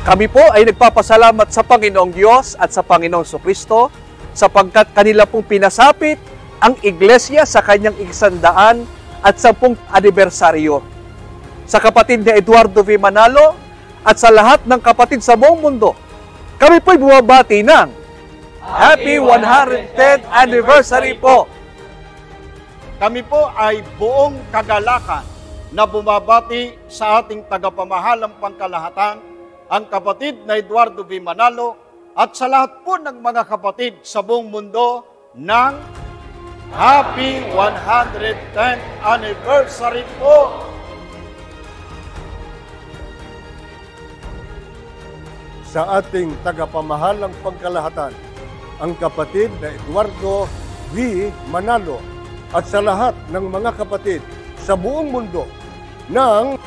Kami po ay nagpapasalamat sa Panginoong Diyos at sa Panginoong Jesucristo sapagkat kanila pong pinasapit ang Iglesia sa kanyang 110 anibersaryo. Sa kapatid ni Eduardo V. Manalo at sa lahat ng kapatid sa buong mundo, kami po'y bumabati ng Happy 110th Anniversary po! Kami po ay buong kagalakan na bumabati sa ating tagapamahalang pangkalahatan, ang kapatid na Eduardo V. Manalo, at sa lahat po ng mga kapatid sa buong mundo ng Happy 110th Anniversary po! Sa ating tagapamahalang pangkalahatan, ang kapatid na Eduardo V. Manalo, at sa lahat ng mga kapatid sa buong mundo ng